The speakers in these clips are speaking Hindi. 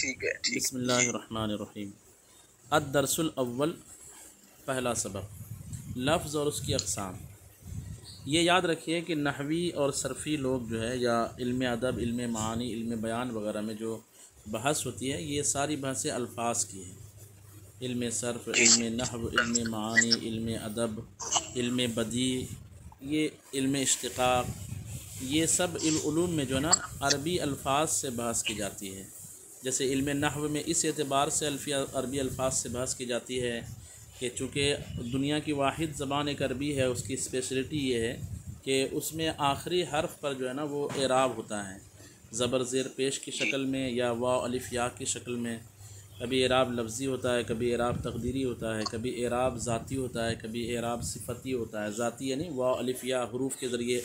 ठीक है, ठीक। बिस्मिल्लाहिर्रहमानिर्रहीम। अद-दर्सुल अव्वल, पहला सबक, लफ्ज़ और उसकी अक़साम। ये याद रखिए कि नहवी और सरफ़ी लोग जो है या इल्म अदब, इल्म मानी, इल्म बयान वगैरह में जो बहस होती है, ये सारी बहसें अल्फाज की हैं। इल्म सर्फ़, इल्म नहव, इल्म मानी, इल्म अदब, इल्म बदी, ये इल्म इश्तिक़ाक़, ये सब उलूम में जो है ना अरबी अल्फाज से बहस की जाती है। जैसे इल्म नहव में इस एतबार से अरबी अल्फाज से बहस की जाती है कि चूँकि दुनिया की वाहिद ज़बान एक अरबी है, उसकी स्पेशलिटी ये है कि उसमें आखिरी हर्फ पर जो है ना वो एराब होता है, ज़बर ज़ेर पेश की शक्ल में या वाव अलिफ या की शक्ल में। कभी एराब लफ्ज़ी होता है, कभी एराब तक़दीरी होता है, कभी एराब ज़ाती होता है, कभी एराब सिफ़ती होता है। ज़ाती यानी वाव अलिफ या हरूफ के ज़रिए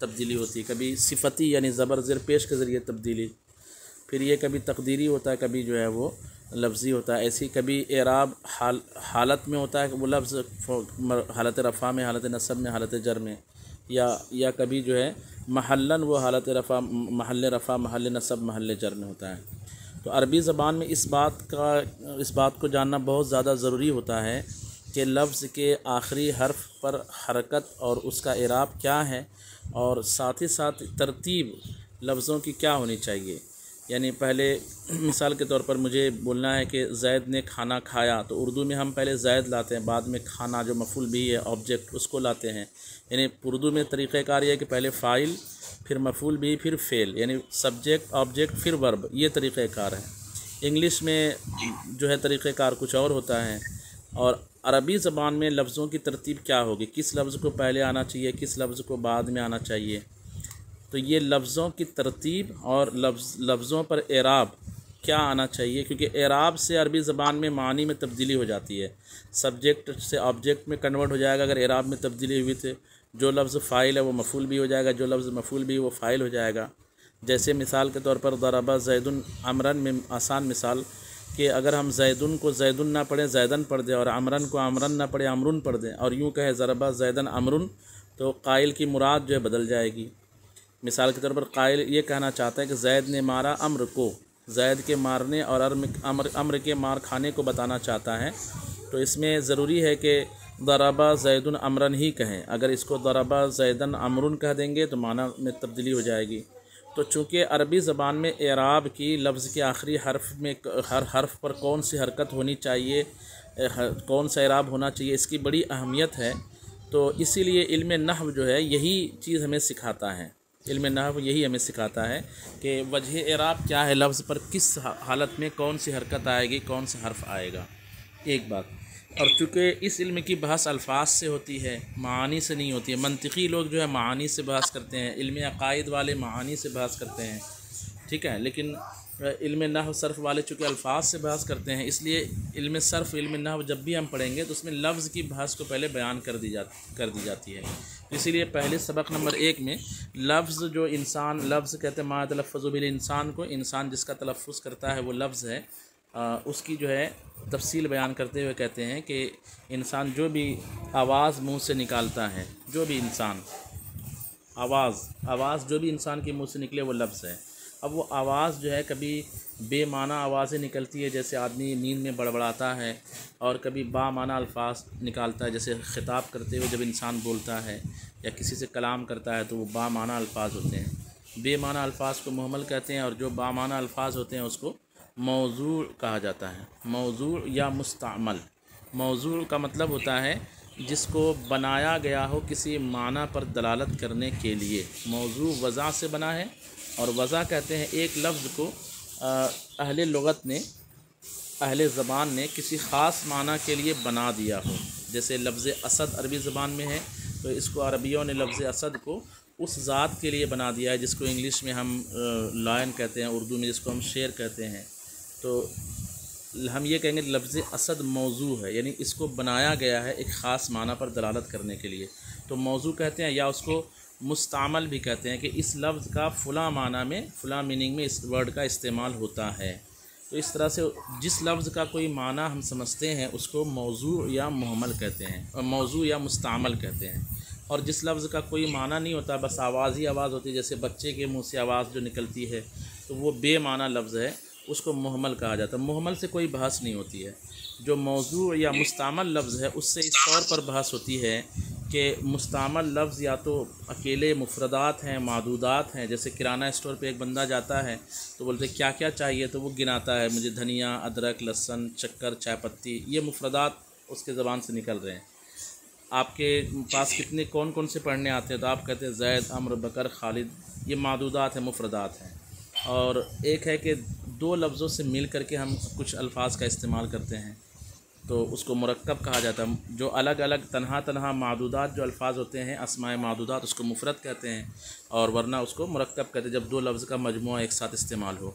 तब्दीली होती है, कभी सिफ़ती यानी ज़बर ज़ेर पेश के ज़रिए तब्दीली। फिर ये कभी तक़दीरी होता है, कभी जो है वो लफ्ज़ी होता है। ऐसी कभी एराब हालत में होता है कि वो लफ्ज़ हालत रफ़ा में, हालत नसब में, हालत जर में, या कभी जो है महल्लन वो हालत रफ़ा, महल रफ़ा, महल नसब, महल जर में होता है। तो अरबी ज़बान में इस बात को जानना बहुत ज़्यादा ज़रूरी होता है कि लफ्ज़ के आखिरी हर्फ पर हरकत और उसका एराब क्या है, और साथ ही साथ तरतीब लफ्ज़ों की क्या होनी चाहिए। यानी पहले मिसाल के तौर पर मुझे बोलना है कि ज़ैद ने खाना खाया, तो उर्दू में हम पहले ज़ैद लाते हैं, बाद में खाना जो मफ़ूल भी है ऑब्जेक्ट उसको लाते हैं। यानी उर्दू में तरीक़ेकार ये है कि पहले फ़ाइल, फिर मफ़ूल भी, फिर फ़ेल, यानी सब्जेक्ट ऑब्जेक्ट फिर वर्ब, ये तरीक़ेकार है। इंग्लिश में जो है तरीक़ेकार कुछ और होता है। और अरबी ज़बान में लफ्ज़ों की तरतीब क्या होगी, किस लफ्ज़ को पहले आना चाहिए, किस लफ्ज़ को बाद में आना चाहिए। तो ये लफ्ज़ों की तरतीब और लफ्ज़ों पर एराब क्या आना चाहिए, क्योंकि एराब से अरबी ज़बान में मानी में तब्दीली हो जाती है। सब्जेक्ट से ऑब्जेक्ट में कन्वर्ट हो जाएगा अगर एराब में तब्दीली हुई तो जो लफ्ज़ फ़ाइल है वो मफ़ूल भी हो जाएगा, जो लफ्ज़ मफ़ूल भी वो फ़ाइल हो जाएगा। जैसे मिसाल के तौर पर दरबा ज़ैदुन अमरन में आसान मिसाल कि अगर हम ज़ैदुन को ज़ैदुन ना पढ़ें, ज़ैदन पढ़ दें, और अमरन को अमरन ना पढ़ें, अमरुन पढ़ दें, और यूँ कहे ज़रबा ज़ैदन अमरुन, तो कायल की मुराद जो है बदल जाएगी। मिसाल के तौर पर कायल ये कहना चाहता है कि ज़ैद ने मारा अम्र को, ज़ैद के मारने और अम्र के मार खाने को बताना चाहता है। तो इसमें ज़रूरी है कि दरबा ज़ैदुन अमरन ही कहें। अगर इसको दरबा ज़ैदन अमरुन कह देंगे तो माना में तब्दीली हो जाएगी। तो चूँकि अरबी ज़बान में एराब की लफ्ज़ के आखिरी हर्फ में हर हर्फ पर कौन सी हरकत होनी चाहिए, कौन सा एराब होना चाहिए, इसकी बड़ी अहमियत है। तो इसीलिए इल्म नहव जो है यही चीज़ हमें सिखाता है। इल्म नहव यही हमें सिखाता है कि वजह एराब क्या है, लफ्ज़ पर किस हालत में कौन सी हरकत आएगी, कौन सा हर्फ आएगा, एक बात। और चूँकि इस इल्म की बहस अल्फाज से होती है, मानी से नहीं होती है। मंतिकी लोग जो है मानी से बहस करते हैं, इल्म अक़ाइद वाले मानी से बहस करते हैं, ठीक है। लेकिन इल्म नहव सर्फ़ वाले चूँकि अल्फाज से बहस करते हैं, इसलिए इल्म सर्फ़, इल्म नहव जब भी हम पढ़ेंगे तो उसमें लफ्ज़ की बहस को पहले बयान कर दी जाती है। इसीलिए पहले सबक नंबर 1 में लफ्ज़ जो इंसान, लफ्ज़ कहते हैं मा तलफ़्फ़ुज़ बिल इंसान को, इंसान जिसका तलफ़्फ़ुज़ करता है वो लफ्ज़ है, उसकी जो है तफसील बयान करते हुए कहते हैं कि इंसान जो भी आवाज़ मुँह से निकालता है, जो भी इंसान आवाज़ जो भी इंसान के मुँह से निकले वो लफ्ज़ है। अब वो आवाज़ जो है कभी बेमाना आवाज़ें निकलती है, जैसे आदमी नींद में बड़बड़ाता है, और कभी बामाना अल्फाज निकालता है, जैसे ख़िताब करते हुए जब इंसान बोलता है या किसी से कलाम करता है तो वो बामाना अल्फाज होते हैं। बेमाना अल्फाज को मुहम्मल कहते हैं, और जो बामाना अल्फाज होते हैं उसको मौजू कहा जाता है। मौजू या मुस्तामल। मौजू का मतलब होता है जिसको बनाया गया हो किसी माना पर दलालत करने के लिए। मौजू वज़ा से बना है, और वज़ा कहते हैं एक लफ्ज़ को अहले लुगत ने, अहले ज़बान ने किसी ख़ास माना के लिए बना दिया हो। जैसे लफ्ज़ असद अरबी ज़बान में है, तो इसको अरबियों ने लफ्ज़ असद को उस ज़ात के लिए बना दिया है जिसको इंग्लिश में हम लायन कहते हैं, उर्दू में जिसको हम शेर कहते हैं। तो हम ये कहेंगे लफ्ज़ असद मौजू है, यानी इसको बनाया गया है एक ख़ास माना पर दलालत करने के लिए, तो मौजू कहते हैं। या उसको मुस्तामल भी कहते हैं कि इस लफ्ज़ का फ़ुला माना में, फ़ुला मीनिंग में इस वर्ड का इस्तेमाल होता है। तो इस तरह से जिस लफ्ज़ का कोई माना हम समझते हैं उसको मौजू या मुहम्मल कहते हैं, और मौजू या मुस्तामल कहते हैं। और जिस लफ्ज़ का कोई माना नहीं होता, बस आवाज़ ही आवाज़ होती है, जैसे बच्चे के मुँह से आवाज़ जो निकलती है, तो वो बेमाना लफ्ज़ है, उसको मुहम्मल कहा जाता है। मुहम्मल से कोई बहस नहीं होती है। जो मौजू या मुस्तामल लफ्ज़ है उससे इस तौर पर बहस होती है कि मुस्तामल लफ्ज़ या तो अकेले मुफरदात हैं, मादूदात हैं। जैसे किराना स्टोर पे एक बंदा जाता है तो बोलते क्या क्या चाहिए, तो वो गिनाता है, मुझे धनिया, अदरक, लहसुन, शक्कर, चाय पत्ती, ये मुफरदात उसके ज़बान से निकल रहे हैं। आपके पास कितने कौन कौन से पढ़ने आते हैं, तो आप कहते हैं जैद, अम्र, बकर, खालिद, ये मादूदात हैं, मुफरदात हैं। और एक है कि दो लफ्ज़ों से मिल करके हम कुछ अल्फाज का इस्तेमाल करते हैं तो उसको मुरक्कब कहा जाता है। जो अलग अलग तनहा तनहा मादूदात जो अल्फाज होते हैं, अस्माए मादूदात, उसको मुफरद कहते हैं, और वरना उसको मुरक्कब कहते हैं जब दो लफ्ज़ का मजमुआ एक साथ इस्तेमाल हो।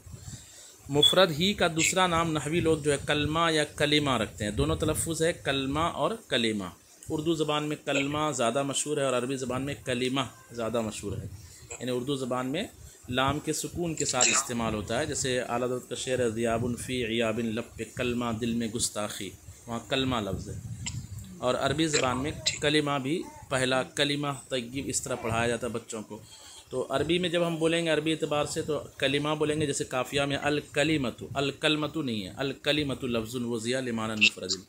मुफरद ही का दूसरा नाम नहवी लोग जो है कलमा या कलीमा रखते हैं। दोनों तलफ़ुज़ है कलमा और कलीमा। उर्दू ज़बान में कलमा ज़्यादा मशहूर है और अरबी ज़बान में कलीमा ज़्यादा मशहूर है। यानी उर्दू ज़बान में लाम के सुकून के साथ इस्तेमाल होता है। जैसे आला हज़रत का शेर है, ज़ियाबुन फ़ी इयाबिन लब पे कलमा दिल में गुस्ताखी, वहाँ कलमा लफ्ज़ है। और अरबी ज़बान में कलिमा भी पहला कलिमा तय्यब इस तरह पढ़ाया जाता है बच्चों को। तो अरबी में जब हम बोलेंगे अरबी एतबार से तो कलिमा बोलेंगे। जैसे काफ़िया में अल कलमतु नहीं है, अल कलिमतु लफ्ज़ुन वज़िया लिमाना मुफ़रदिन।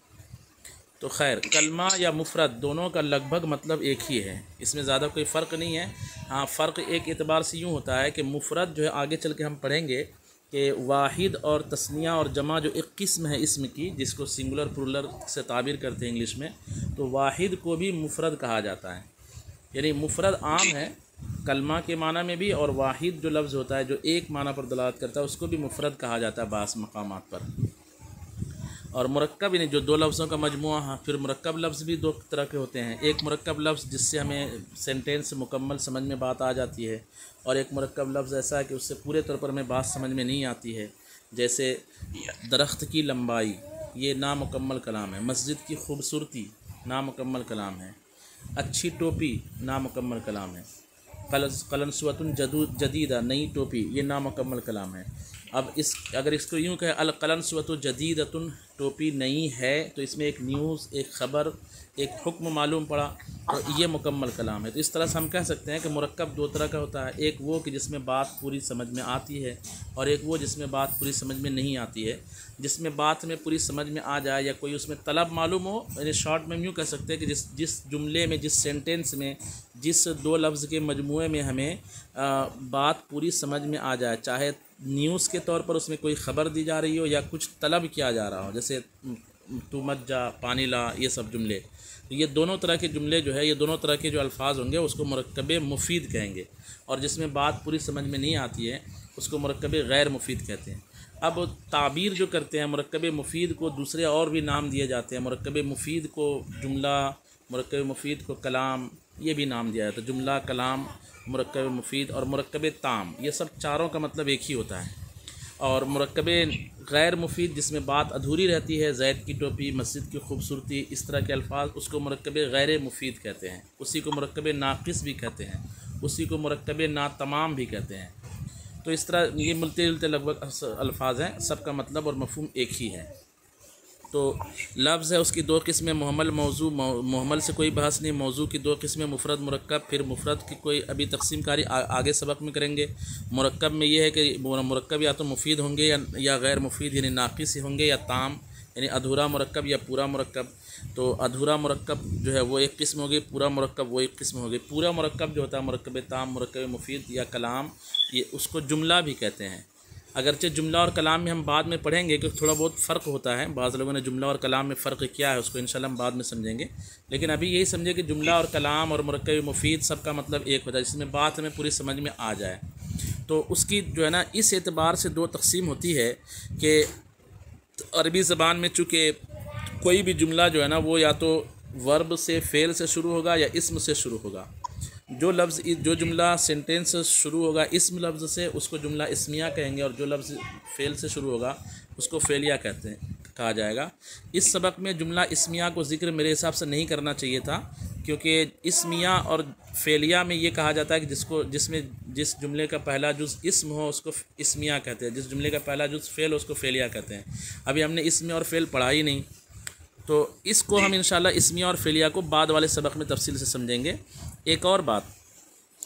तो खैर कलमा या मुफ़रद दोनों का लगभग मतलब एक ही है, इसमें ज़्यादा कोई फ़र्क नहीं है। हाँ, फ़र्क एक एतबार से यूँ होता है कि मुफ़रद जो है आगे चल के हम पढ़ेंगे कि वाहिद और तस्निया और जमा जो एक किस्म है इसम की, जिसको सिंगुलर प्लूरल से ताबीर करते हैं इंग्लिश में, तो वाहिद को भी मुफ़रद कहा जाता है। यानी मुफ़रद आम है कलमा के माना में भी, और वाहिद जो लफ्ज़ होता है जो एक माना पर दलालत करता है उसको भी मुफ़रद कहा जाता है बास मकामात पर। और मुरक्कब यानी जो दो लफ्ज़ों का मजमुआ है। फिर मुरक्कब लफ्ज़ भी दो तरह के होते हैं। एक मुरक्कब लफ्ज़ जिससे हमें सेंटेंस मुकम्मल समझ में बात आ जाती है, और एक मुरक्कब लफ्ज़ ऐसा है कि उससे पूरे तौर पर हमें बात समझ में नहीं आती है। जैसे दरख्त की लंबाई, ये नामुकम्मल कलाम है। मस्जिद की खूबसूरती नामुकम्मल कलाम है। अच्छी टोपी नामुकम्मल कलाम है। कलनसवतुन जदीदा, नई टोपी, ये नामुकम्मल कलाम है। अब अगर इसको यूँ कहें अल कलनसवतु जदीदतुन, टोपी नई है, तो इसमें एक न्यूज़, एक ख़बर, एक हुक्म मालूम पड़ा, तो ये मुकम्मल कलाम है। तो इस तरह से हम कह सकते हैं कि मुरक्कब दो तरह का होता है। एक वो कि जिसमें बात पूरी समझ में आती है, और एक वो जिसमें बात पूरी समझ में नहीं आती है। जिसमें बात में पूरी समझ में आ जाए या कोई उसमें तलब मालूम हो, यानी शॉर्ट में हम यूँ कह सकते हैं कि जिस जुमले में, जिस सेंटेंस में, जिस दो लफ्ज़ के मजमूए में हमें बात पूरी समझ में आ जाए, चाहे न्यूज़ के तौर पर उसमें कोई ख़बर दी जा रही हो या कुछ तलब किया जा रहा हो, जैसे तू मत जा, पानी ला, ये सब जुमले। तो ये दोनों तरह के जुमले जो है, ये दोनों तरह के जो अल्फाज होंगे उसको मुरक्कब मुफीद कहेंगे। और जिसमें बात पूरी समझ में नहीं आती है उसको मुरक्कब गैर मुफीद कहते हैं। अब ताबीर जो करते हैं, मुरक्कब मुफीद को दूसरे और भी नाम दिए जाते हैं। मुरक्कब मुफीद को जुमला, मुरक्कब मुफीद को कलाम, ये भी नाम दिया जाता है। जुमला, कलाम, मुरक्कब मुफीद और मुरक्कब ताम, ये सब चारों का मतलब एक ही होता है। और मुरक्कब गैर मुफीद जिसमें बात अधूरी रहती है, जैद की टोपी, मस्जिद की खूबसूरती, इस तरह के अल्फाज, उसको मुरक्कब गैर मुफीद कहते हैं। उसी को मुरक्कब नाक़िस भी कहते हैं, उसी को मुरक्कब नातमाम भी कहते हैं। तो इस तरह ये मिलते जुलते लगभग अल्फाज हैं, सबका मतलब और मफ़हूम एक ही है। तो लफ्ज़ है उसकी दो किस्में, मुहम्मल, मौजू। मुहम्मल से कोई बहस नहीं। मौजू की दो किस्में, मुफरद, मुरक्कब। फिर मुफरद की कोई अभी तकसीम कारी आगे सबक में करेंगे। मुरक्कब में ये है कि मुरक्कब या तो मुफीद होंगे या गैर मुफीद, यानी नाक़िस होंगे, या ताम यानी अधूरा मुरक्कब या पूरा मुरक्कब। तो अधूरा मुरक्कब जो है वो एक किस्म होगी, पूरा मुरक्कब वो एक किस्म होगी। पूरा मुरक्कब जो होता है मुरक्कब ताम, मुरक्कब मुफीद या कलाम, ये उसको जुमला भी कहते हैं। अगरचे जुमला और कलाम में हम बाद में पढ़ेंगे कि थोड़ा बहुत फ़र्क होता है। बाज़ लोगों ने जुमला और कलाम में फ़र्क क्या है उसको इंशाल्लाह हम बाद में समझेंगे। लेकिन अभी यही समझे कि जुमला और कलाम और मुरक्कब मुफीद सबका मतलब एक होता है, जिसमें बात हमें पूरी समझ में आ जाए। तो उसकी जो है ना इस एतबार से दो तकसीम होती है कि अरबी ज़बान में चूँकि कोई भी जुमला जो है ना वो या तो वर्ब से, फ़ेल से शुरू होगा या इस्म से शुरू होगा। जो जुमला सेंटेंस शुरू होगा इस्म लफ्ज़ से उसको जुमला इस्मिया कहेंगे, और जो लफ्ज़ फ़ेल से शुरू होगा उसको फ़ेलिया कहा जाएगा। इस सबक में जुमला इस्मिया को ज़िक्र मेरे हिसाब से नहीं करना चाहिए था, क्योंकि इस्मिया और फ़ेलिया में ये कहा जाता है कि जिस जुमले का पहला जुज़ इस्म हो उसको इस्मिया कहते हैं, जिस जुमले का पहला जुज़ फ़ेल हो उसको फ़ेलिया कहते हैं। अभी हमने इस्म और फ़ेल पढ़ा ही नहीं, तो इसको हम इंशाल्लाह इस्मिया और फ़ेलिया को बाद वाले सबक में तफसील से समझेंगे। एक और बात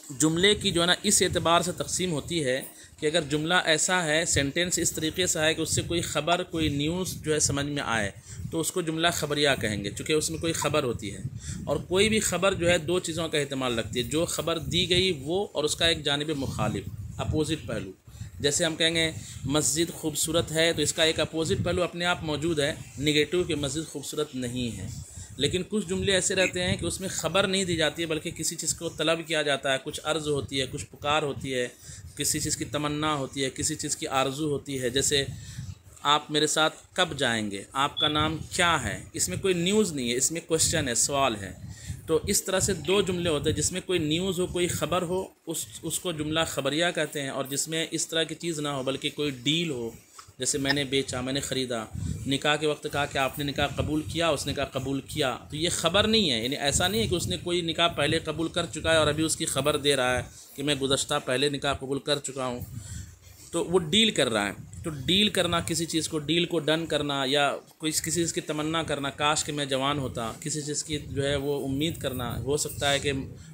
जुमले की जो है ना इस एतबार से तकसीम होती है कि अगर जुमला ऐसा है, सेंटेंस इस तरीके से है कि उससे कोई ख़बर, कोई न्यूज़ जो है समझ में आए, तो उसको जुमला ख़बरिया कहेंगे, चूँकि उसमें कोई ख़बर होती है। और कोई भी ख़बर जो है दो चीज़ों का एहतमाल रखती है, जो ख़बर दी गई वो और उसका एक जानिब मुखालिफ, अपोज़िट पहलू। जैसे हम कहेंगे मस्जिद खूबसूरत है, तो इसका एक अपोज़िट पहलू अपने आप मौजूद है, निगेटिव कि मस्जिद खूबसूरत नहीं है। लेकिन कुछ जुमले ऐसे रहते हैं कि उसमें ख़बर नहीं दी जाती है, बल्कि किसी चीज़ को तलब किया जाता है, कुछ अर्ज़ होती है, कुछ पुकार होती है, किसी चीज़ की तमन्ना होती है, किसी चीज़ की आरज़ू होती है। जैसे आप मेरे साथ कब जाएंगे, आपका नाम क्या है, इसमें कोई न्यूज़ नहीं है, इसमें क्वेश्चन है, सवाल है। तो इस तरह से दो जुमले होते हैं, जिसमें कोई न्यूज़ हो, कोई ख़बर हो, उसको जुमला ख़बरिया कहते हैं। और जिसमें इस तरह की चीज़ ना हो, बल्कि कोई डील हो, जैसे मैंने बेचा, मैंने ख़रीदा, निकाह के वक्त कहा कि आपने निकाह कबूल किया, उसने कहा कबूल किया, तो ये ख़बर नहीं है। यानी ऐसा नहीं है कि उसने कोई निकाह पहले कबूल कर चुका है और अभी उसकी ख़बर दे रहा है कि मैं गुज़श्ता पहले निकाह कबूल कर चुका हूँ, तो वो डील कर रहा है। तो डील करना, किसी चीज़ को, डील को डन करना, या कोई किसी चीज़ की तमन्ना करना, काश कि मैं जवान होता, किसी चीज़ की जो है वो उम्मीद करना, हो सकता है कि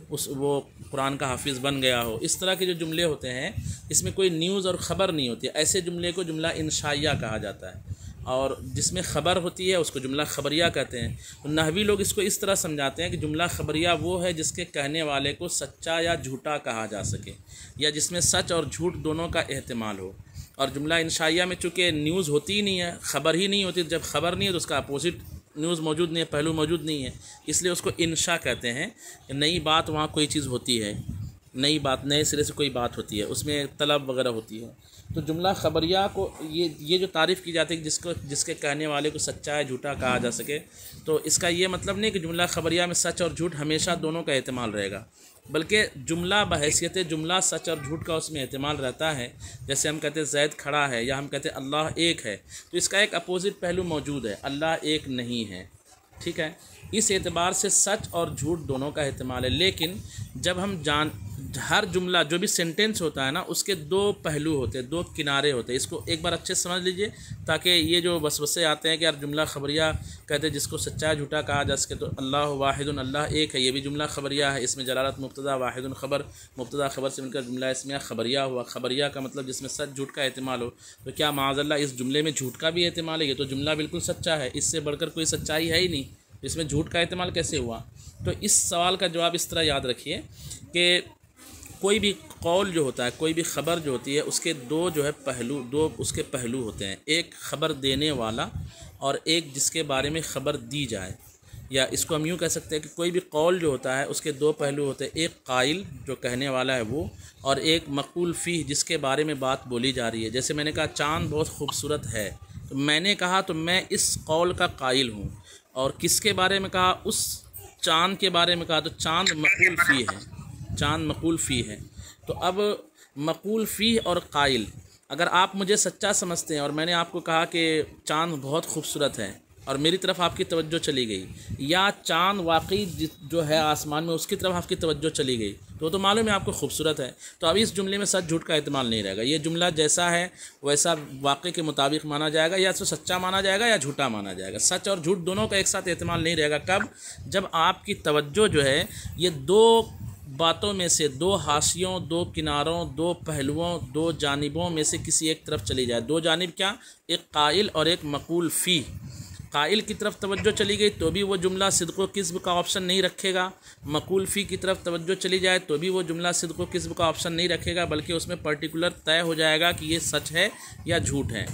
वो कुरान का हाफिज़ बन गया हो। इस तरह के जो जुमले होते हैं, इसमें कोई न्यूज़ और ख़बर नहीं होती है, ऐसे जुमले को जुमला इंशाइया कहा जाता है। और जिसमें ख़बर होती है उसको जुमला ख़बरिया कहते हैं। तो नहवी लोग इसको इस तरह समझाते हैं कि जुमला ख़बरिया वो है जिसके कहने वाले को सच्चा या झूठा कहा जा सके, या जिसमें सच और झूठ दोनों का एहतिमाल हो। और जुमला इंशाइया में चूँकि न्यूज़ होती ही नहीं है, ख़बर ही नहीं होती, जब ख़बर नहीं है तो उसका अपोजिट न्यूज़ मौजूद नहीं है, पहलू मौजूद नहीं है, इसलिए उसको इंशा कहते हैं। नई बात, वहाँ कोई चीज़ होती है, नई बात, नए सिरे से कोई बात होती है, उसमें तलब वगैरह होती है। तो जुमला ख़बरिया को ये जो तारीफ़ की जाती है जिसके कहने वाले को सच्चा या झूठा कहा जा सके, तो इसका ये मतलब नहीं कि जुमला ख़बरिया में सच और झूठ हमेशा दोनों का एहतिमाल रहेगा, बल्कि जुमला बहैसियत जुमला सच और झूठ का उसमें एहतिमाल रहता है। जैसे हम कहते हैं ज़ैद खड़ा है, या हम कहते हैं अल्लाह एक है, तो इसका एक अपोजिट पहलू मौजूद है, अल्लाह एक नहीं है। ठीक है, इस एतबार से सच और झूठ दोनों का एहतिमाल है। लेकिन जब हम हर जुमला, जो भी सेंटेंस होता है ना, उसके दो पहलू होते हैं, दो किनारे होते हैं। इसको एक बार अच्छे से समझ लीजिए, ताकि ये जो वसवसे आते हैं कि यार जुमला ख़बरिया कहते हैं जिसको सच्चा झूठा कहा जा सके, तो अल्लाह वाहिदुन, अल्लाह एक है, ये भी जुमला ख़बरिया है। इसमें जलालत मुब्तदा, वाहिदुन ख़बर, मुब्तदा ख़बर से मिलकर जुमला इसमें ख़बरिया हुआ। ख़बरिया का मतलब जिसमें सच झूठ का एहतिमाल हो। तो क्या माज़अल्लाह इस जुमले में झूठ का भी एहतिमाल है? ये तो जुमला बिल्कुल सच्चा है, इससे बढ़कर कोई सच्चाई है ही नहीं, इसमें झूठ का इस्तेमाल कैसे हुआ? तो इस सवाल का जवाब इस तरह याद रखिए कि कोई भी कौल जो होता है, कोई भी ख़बर जो होती है, उसके दो जो है पहलू, दो उसके पहलू होते हैं। एक ख़बर देने वाला और एक जिसके बारे में ख़बर दी जाए। या इसको हम यूँ कह सकते हैं कि कोई भी कौल जो होता है उसके दो पहलू होते हैं, एक काइल जो कहने वाला है वो, और एक मक़ूल फ़ीह जिसके बारे में बात बोली जा रही है। जैसे मैंने कहा चाँद बहुत खूबसूरत है, तो मैंने कहा तो मैं इस कौल का काइल हूँ। और किसके बारे में कहा? उस चाँद के बारे में कहा, तो चाँद मक़ूल फ़ी है, चाँद मक़ूल फ़ी है। तो अब मक़ूल फ़ी और काइल, अगर आप मुझे सच्चा समझते हैं और मैंने आपको कहा कि चाँद बहुत खूबसूरत है और मेरी तरफ आपकी तवज्जो चली गई, या चाँद वाकई जो है आसमान में उसकी तरफ आपकी तवज्जो चली गई, तो मालूम है आपको खूबसूरत है। तो अब इस जुमले में सच झूठ का इस्तेमाल नहीं रहेगा। ये जुमला जैसा है वैसा वाक़े के मुताबिक माना जाएगा, या तो सच्चा माना जाएगा या झूठा माना जाएगा। सच और झूठ दोनों का एक साथ इस्तेमाल नहीं रहेगा। कब? जब आपकी तवज्जो जो है ये दो बातों में से, दो हाशियों, दो किनारों, दो पहलुओं, दो जानिबों में से किसी एक तरफ चली जाए। दो जानिब क्या? एक काइल और एक मक़ूल फ़ी। काइल की तरफ तवज्जो चली गई तो भी वो जुमला सिद्क़ व किज़्ब का ऑप्शन नहीं रखेगा। मक़ूल फ़ी की तरफ तवज्जो चली जाए तो भी वो जुमला सिद्क़ व किज़्ब का ऑप्शन नहीं रखेगा, बल्कि उसमें पर्टिकुलर तय हो जाएगा कि ये सच है या झूठ है।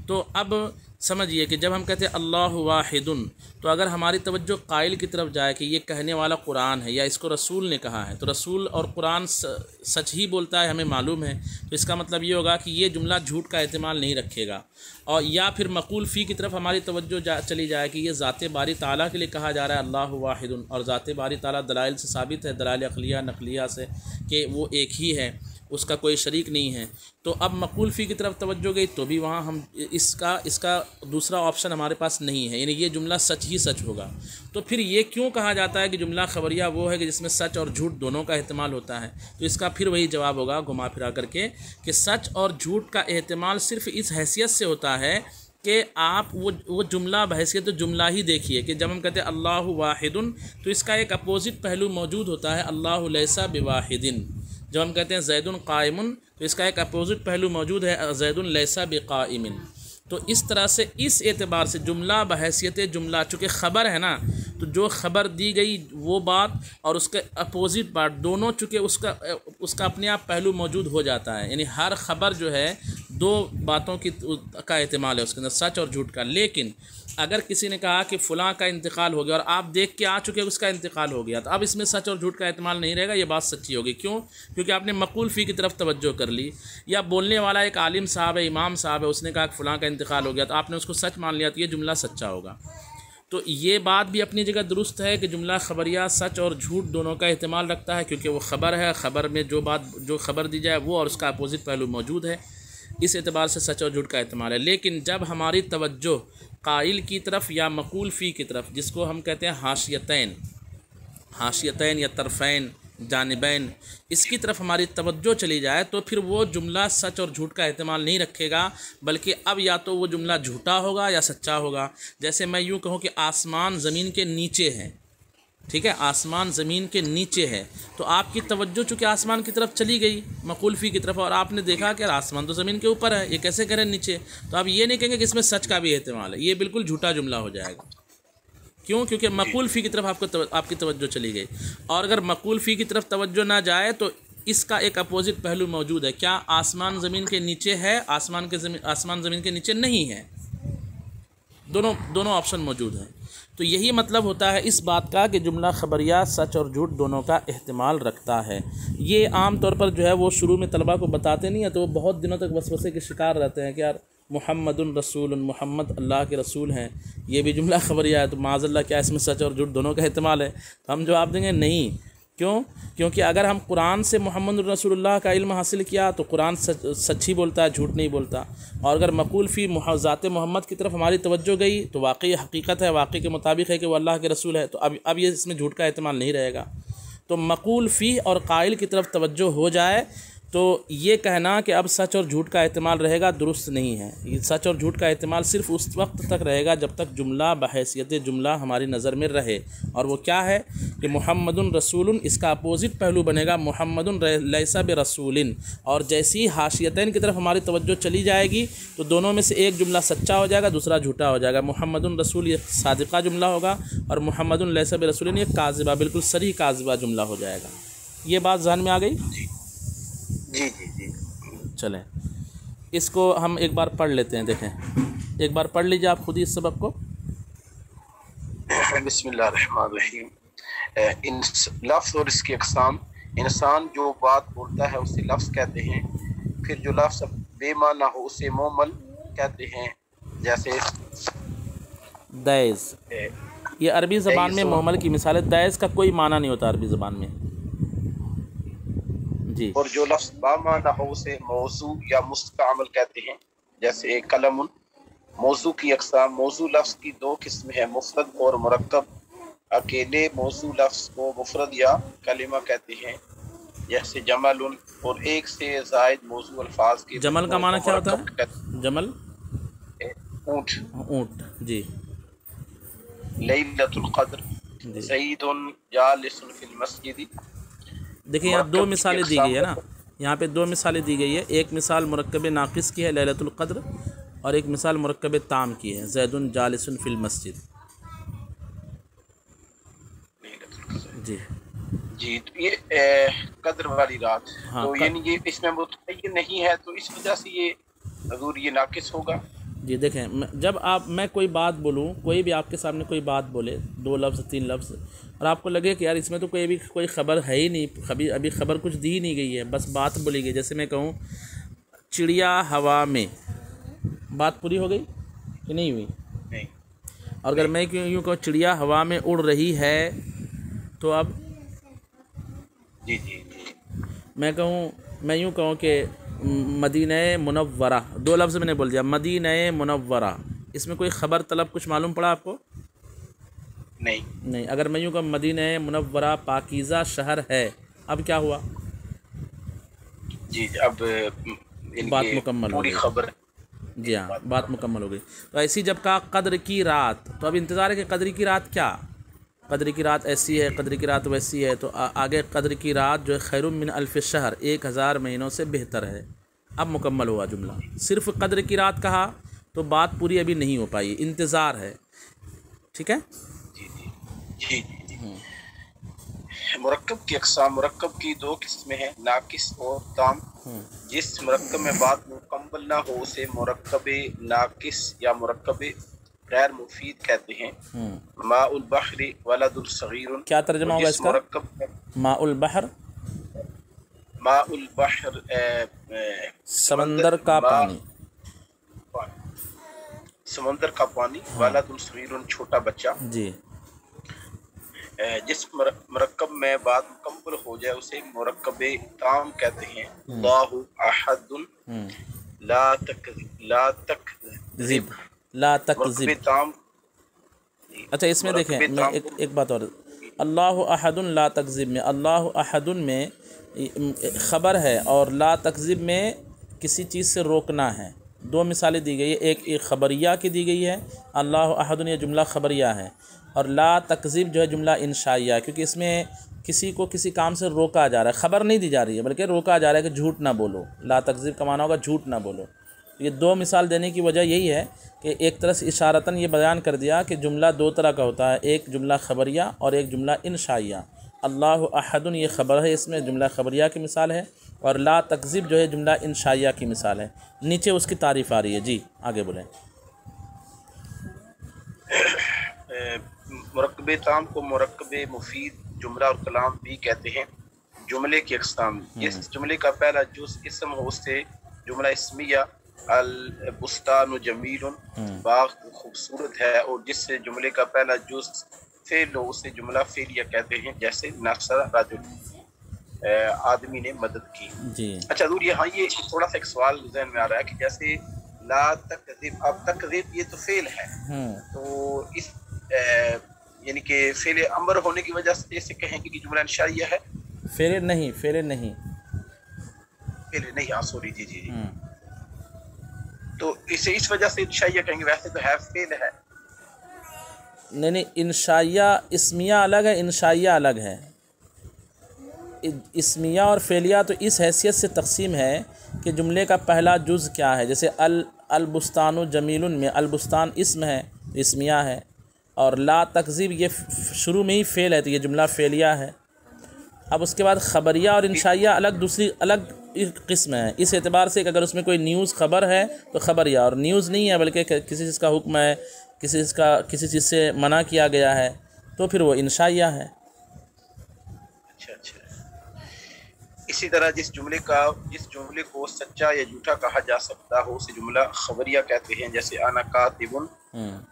तो अब समझिए कि जब हम कहते हैं अल्लाह वाहिदुन, तो अगर हमारी तवज्जो काइल की तरफ जाए कि ये कहने वाला कुरान है या इसको रसूल ने कहा है, तो रसूल और कुरान सच ही बोलता है, हमें मालूम है, तो इसका मतलब ये होगा कि ये जुमला झूठ का इस्तेमाल नहीं रखेगा। और या फिर मक़ूल फ़ी की तरफ हमारी तवज्जो चली जाए कि ये ज़ाते बारी ताला के लिए कहा जा रहा है अल्लाह वाहिदुन, और ज़ाते बारी ताला दलाइल से साबित है, दलाइल अक़लिया नक़लिया से, कि वो एक ही है, उसका कोई शरीक नहीं है। तो अब मक़ूल फ़ी की तरफ तवज्जो गई तो भी वहाँ हम इसका दूसरा ऑप्शन हमारे पास नहीं है, यानी ये जुमला सच ही सच होगा। तो फिर ये क्यों कहा जाता है कि जुमला ख़बरिया वो है कि जिसमें सच और झूठ दोनों का इस्तेमाल होता है? तो इसका फिर वही जवाब होगा घुमा फिरा करके कि सच और झूठ का इस्तेमाल सिर्फ़ इस हैसियत से होता है कि आप वो जुमला बहैसियत तो जुमला ही देखिए कि जब हम कहते हैं अल्लाहु वाहिदुन, तो इसका एक अपोजिट पहलू मौजूद होता है, अल्लाहु लैसा बिवाहिदिन। जब हम कहते हैं ज़ैदुन क़ाइमुन तो इसका एक अपोजिट पहलू मौजूद है, ज़ैदुन लैसा बिक़ाइमिन। तो इस तरह से इस एतबार से जुमला बहैसियत जुमला, चूँकि ख़बर है ना, तो जो ख़बर दी गई वो बात और उसके अपोजिट बात दोनों चूँकि उसका अपने आप पहलू मौजूद हो जाता है। यानी हर ख़बर जो है दो बातों का एहतिमाल है उसके अंदर, सच और झूठ का। लेकिन अगर किसी ने कहा कि फ़लाँ का इंतकाल हो गया और आप देख के आ चुके उसका इंतकाल हो गया, तो अब इसमें सच और झूठ का एहतिमाल नहीं रहेगा, ये बात सच्ची होगी। क्यों? क्योंकि आपने मक़ूल फ़ी की तरफ तवज्जो कर ली, या बोलने वाला एक आलिम साहब है, इमाम साहब है, उसने कहा कि फ़लाँ का इंतकाल हो गया, तो आपने उसको सच मान लिया, तो ये जुमला सच्चा होगा। तो ये बात भी अपनी जगह दुरुस्त है कि जुमला ख़बरिया सच और झूठ दोनों का एहतिमाल रखता है, क्योंकि वो ख़बर है, ख़बर में जो ख़बर दी जाए वो और उसका अपोजिट पहलू मौजूद है, इस एतबार से सच और झूठ का एहतिमाल है। लेकिन जब हमारी तवज्जो काइल की तरफ या मक़ूल फ़ी की तरफ, जिसको हम कहते हैं हाशियतैन या तरफ़ैन जानिबैन, इसकी तरफ हमारी तवज्जो चली जाए, तो फिर वो जुमला सच और झूठ का एहतिमाल नहीं रखेगा, बल्कि अब या तो वो जुमला झूठा होगा या सच्चा होगा। जैसे मैं यूँ कहूँ कि आसमान ज़मीन के नीचे है, ठीक है, आसमान ज़मीन के नीचे है, तो आपकी तवज्जो चूँकि आसमान की तरफ चली गई मक़ूल फ़ी की तरफ, और आपने देखा कि आसमान तो ज़मीन के ऊपर है, ये कैसे करें नीचे, तो आप ये नहीं कहेंगे कि इसमें सच का भी एहतिमाल है, ये बिल्कुल झूठा जुमला हो जाएगा। क्यों? क्योंकि मक़ूल फ़ी की तरफ आपकी तवज्जो चली गई। और अगर मक़ूल फ़ी की तरफ तवज्जो ना जाए तो इसका एक अपोजिट पहलू मौजूद है। क्या आसमान ज़मीन के नीचे है? आसमान ज़मीन के नीचे नहीं है। दोनों ऑप्शन मौजूद हैं। तो यही मतलब होता है इस बात का कि जुमला ख़बरिया सच और झूठ दोनों का एहतिमाल रखता है। ये आम तौर पर जो है वो शुरू में तलबा को बताते नहीं है, तो वो बहुत दिनों तक वसवसे के शिकार रहते हैं कि यार मुहम्मदुन रसूलुन, मोहम्मद अल्लाह के रसूल हैं, ये भी जुमला ख़बरिया है, तो माज़अल्लाह क्या इसमें सच और झूठ दोनों का एहतिमाल है? तो हम जवाब देंगे नहीं। क्यों? क्योंकि अगर हम कुरान से मोहम्मद रसूलुल्लाह का इल्म हासिल किया तो कुरान सच्ची बोलता है, झूठ नहीं बोलता। और अगर मक़ूल फ़ी ज़ात मोहम्मद की तरफ हमारी तवज्जो गई तो वाकई हकीकत है, वाकई के मुताबिक है कि वो अल्लाह के रसूल है, तो अब ये इसमें झूठ का एहतिमाल नहीं रहेगा। तो मक़ूल फ़ी और काइल की तरफ तवज्जो हो जाए तो ये कहना कि अब सच और झूठ का एहतिमाल रहेगा दुरुस्त नहीं है। ये सच और झूठ का एहतिमाल सिर्फ़ उस वक्त तक रहेगा जब तक जुमला बहैसियत जुमला हमारी नज़र में रहे, और वो क्या है कि मुहम्मदुन रसूलुन, इसका अपोजिट पहलू बनेगा मुहम्मदुन लैसा बिरसूलिन। और जैसी ही हाशियतैन की तरफ हमारी तवज्जो चली जाएगी तो दोनों में से एक जुमला सच्चा हो जाएगा, दूसरा झूठा हो जाएगा। मुहम्मदुन रसूल ये सादिक़ा जुमला होगा और मुहम्मदुन लैसा बिरसूलिन ये काज़िबा, बिल्कुल सरी काज़िबा जुमला हो जाएगा। ये बात ज़हन में आ गई? जी जी जी। चलें इसको हम एक बार पढ़ लेते हैं, देखें एक बार पढ़ लीजिए आप खुद ही इस सबक को। बिस्मिल्लाहिर्रहमानिर्रहीम। इन लफ्ज़ और इसकी अक़साम। इंसान जो बात बोलता है उसे लफ्ज़ कहते हैं, फिर जो लफ्ज़ बेमाना हो उसे मोमल कहते हैं। जैसे दैज़, ये अरबी ज़बान में मोमल की मिसाल है। दैज़ का कोई माना नहीं होता अरबी ज़बान में जी। और जो लफ्ज़ बामाना हो उसे मौजू या मुस्तअमल कहते हैं। जैसे कलमुन। मौजू की अक़साम। मौजू लफ्ज़ की दो किस्में हैं, मुफ़रद और मुरक्कब। अकेले मौजू लफ्ज़ को मुफ़रद या कलिमा कहते हैं। जैसे जमलुन। और एक से ज़ायद मौजू अल्फाज के जमल का माना क्या होता है? जमल ऊँट। ऊँट जी। लैलतुल क़द्र। ज़ैदुन जालिसुन फिल मस्जिद। देखिए यहाँ दो मिसालें दी गई है ना, यहाँ पे दो मिसालें दी गई है। एक मिसाल मुरक्कब नाक़िस की है लैलतुल क़द्र, और एक मिसाल मुरक्कब ताम की है ज़ैदुन जालिसुन फिल मस्जिद जी। जी तो ये कद्र वाली रात, हाँ, तो यानी ये इसमें मुतय्यन नहीं है, तो इस वजह से ये हजूर ये नाक़िस होगा जी। देखें जब मैं कोई बात बोलूँ, कोई भी आपके सामने कोई बात बोले, दो लफ्ज़ तीन लफ्ज़, और आपको लगे कि यार इसमें तो कोई ख़बर है ही नहीं, अभी ख़बर कुछ दी नहीं गई है, बस बात बोली गई। जैसे मैं कहूँ चिड़िया हवा में, बात पूरी हो गई कि नहीं हुई? नहीं। और अगर मैं यूँ कहूँ चिड़िया हवा में उड़ रही है, तो अब जी जी जी। मैं यूँ कहूँ कि मदीना मुनव्वरा, दो लफ्ज़ मैंने बोल दिया, मदीना मुनव्वरा, इसमें कोई ख़बर तलब कुछ मालूम पड़ा आपको? नहीं। अगर मैं यूँ कहूँ मदीना मुनव्वरा पाकीज़ा शहर है, अब क्या हुआ? जी अब बात मुकम्मल हो गई। खबर जी हाँ, बात मुकम्मल हो गई। तो ऐसी जब कहा कद्र की रात, तो अब इंतज़ार है कि कद्र की रात क्या? कद्र की रात ऐसी है, कद्र की रात वैसी है, तो आगे कद्र की रात जो है खैरुम मिन अल्फ़ शहर, 1000 महीनों से बेहतर है। अब मुकम्मल हुआ जुमला। सिर्फ़ कद्र की रात कहा तो बात पूरी अभी नहीं हो पाई, इंतज़ार है। ठीक है। जी जी जी जी। मुरक्कब की अक़साम, मुरक्कब की 2 किस्में हैं, नाकिस और ताम। जिस मुरक्कब में बात मुकम्मल ना हो उसे मुरक्कब नाकिस या मुरक्कब गैर मुफीद कहते हैं। माउल बहरी वलदुल सगीरुन। क्या तर्जुमा होगा इसका? माउल बहर, माउल बहर समंदर का पानी, समंदर का पानी। वलदुल सगीरुन छोटा बच्चा। जी। जिस मुरक्कब में बात मुकम्मल हो जाए उसे मुरक्कब ताम कहते हैं। अल्लाहु अहदुन ला तकज़िब ताम। अच्छा, इसमें देखें, मैं एक बात और, अल्लाहु अहदुन ला तकज़िब में, अल्लाहु अहदुन में ख़बर है और ला तकज़िब में किसी चीज़ से रोकना है। 2 मिसालें दी गई है, एक ख़बरिया की दी गई है, अल्लाहु अहदुन ये जुमला ख़बरिया है, और ला तकज़िब जो है जुमला इंशाइया, क्योंकि इसमें किसी को किसी काम से रोका जा रहा है, ख़बर नहीं दी जा रही है बल्कि रोका जा रहा है कि झूठ ना बोलो। ला तकज़िब का माना होगा झूठ ना बोलो। ये 2 मिसाल देने की वजह यही है कि एक तरह से इशारतन ये बयान कर दिया कि जुमला 2 तरह का होता है, एक जुमला ख़बरिया और एक जुमला इंशाइया। अल्लाहु अहदुन ये ख़बर है, इसमें जुमला ख़बरिया की मिसाल है, और ला तकज़िब जो है जुमला इंशाइया की मिसाल है। नीचे उसकी तारीफ़ आ रही है। जी आगे बोलें। मुरक्कब ताम को मुरक्कब मुफीद जुमला और कलाम भी कहते हैं। जुमले की अक़साम, जिस जुमले का पहला जुज़ इस्म हो उससे जुमला इस्मिया, अल बुस्तानु जमीलुन बाग खूबसूरत है, और जिससे जुमले का पहला जुज़ फ़ेल हो उसे जुमला फ़ेलिया कहते हैं। जैसे नसर रजुल, आदमी ने मदद की। जी। अच्छा दूर यहाँ ये थोड़ा सा एक सवाल ज़हन में आ रहा है कि जैसे ला तकज़िब, अब तकज़िब ये तो फ़ेल है, तो इस यानी कि फ़ेल अमर होने की वजह से इसे कहेंगे कि जुमला इंशाइया है। फ़ेल नहीं, फ़ेल नहीं, हाँ सॉरी, जी जी जी। तो इसे इस वजह से इंशाइया कहेंगे, वैसे तो है फ़ेल है। नहीं, इंशाइया इस्मिया अलग है, इंशाइया अलग है। इस्मिया और फ़ेलिया तो इस हैसियत से तकसीम है कि जुमले का पहला जुज़ क्या है। जैसे अल बुस्तानु जमीलुन में अल बुस्तान इस्म है, इस्मिया है, और ला तकज़िब ये शुरू में ही फ़ेल है, तो ये जुमला फ़ेलिया है। अब उसके बाद ख़बरिया और इंशाइया अलग, दूसरी अलग किस्म है। इस एतबार से कि अगर उसमें कोई न्यूज़ ख़बर है तो ख़बरिया, और न्यूज़ नहीं है बल्कि किसी चीज़ का हुक्म है, किसी चीज़ से मना किया गया है, तो फिर वो इंशाइया है। अच्छा अच्छा। इसी तरह जिस जुमले को सच्चा या झूठा कहा जा सकता हो उसे जुमला ख़बरिया कहते हैं। जैसे आना कातिबुन,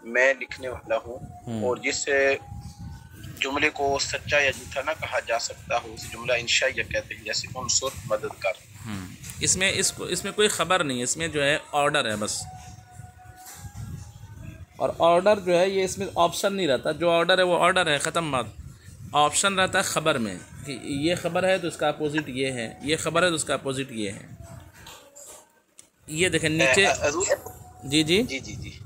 मैं लिखने वाला हूँ, और जिस जुमले को सच्चा या झूठा ना कहा जा सकता हो उसे जुमला इंशाइया कहते हैं। जैसे उनसुर, मदद कर। इसमें कोई ख़बर नहीं है, इसमें जो है ऑर्डर है बस, और ऑर्डर जो है ये इसमें ऑप्शन नहीं रहता। जो ऑर्डर है वो ऑर्डर है, ख़त्म बात। ऑप्शन रहता है ख़बर में कि ये ख़बर है तो उसका अपोजिट ये है, ये ख़बर है तो उसका अपोजिट ये है। ये देखें नीचे। जी जी जी जी जी